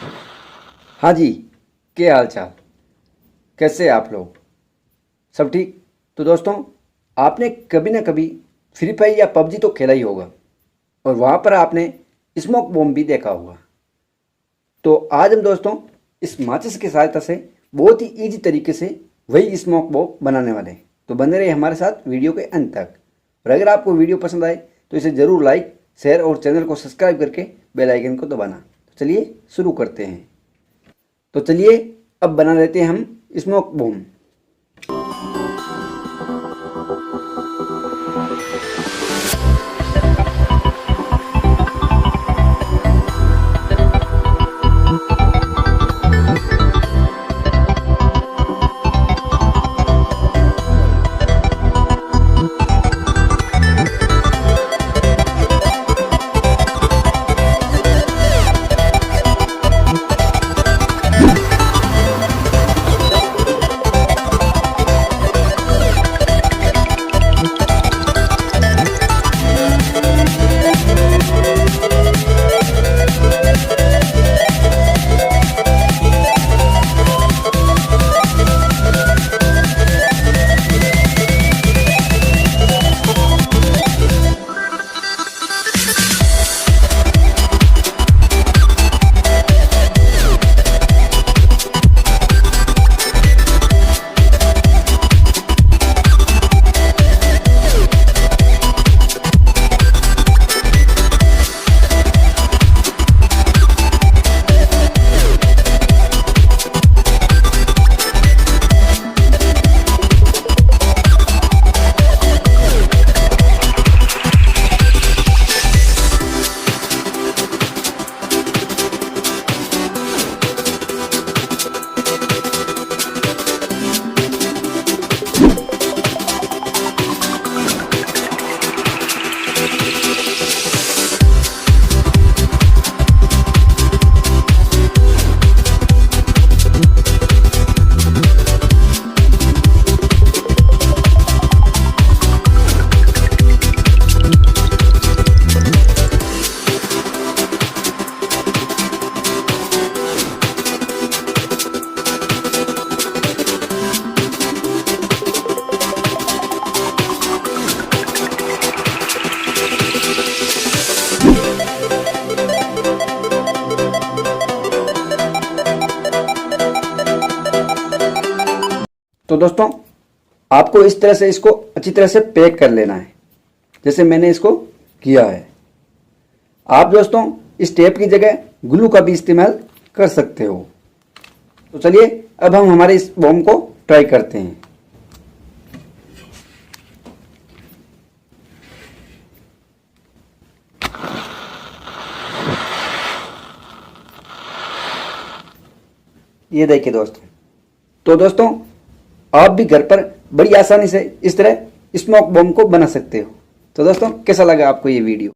हाँ जी, क्या हाल चाल, कैसे आप लोग? सब ठीक? तो दोस्तों, आपने कभी ना कभी फ्री फायर या पबजी तो खेला ही होगा और वहाँ पर आपने स्मोक बॉम्ब भी देखा होगा। तो आज हम दोस्तों इस माचिस की सहायता से बहुत ही ईजी तरीके से वही स्मोक बॉम्ब बनाने वाले हैं। तो बने रहे हमारे साथ वीडियो के अंत तक। और अगर आपको वीडियो पसंद आए तो इसे ज़रूर लाइक, शेयर और चैनल को सब्सक्राइब करके बेल आइकन को दबाना। तो चलिए शुरू करते हैं। तो चलिए अब बना लेते हैं हम स्मोक बॉम्ब। तो दोस्तों, आपको इस तरह से इसको अच्छी तरह से पैक कर लेना है, जैसे मैंने इसको किया है। आप दोस्तों इस टेप की जगह ग्लू का भी इस्तेमाल कर सकते हो। तो चलिए अब हम हमारे इस बॉम्ब को ट्राई करते हैं। ये देखिए दोस्तों। तो दोस्तों, आप भी घर पर बड़ी आसानी से इस तरह स्मोक बॉम्ब को बना सकते हो। तो दोस्तों, कैसा लगा आपको ये वीडियो?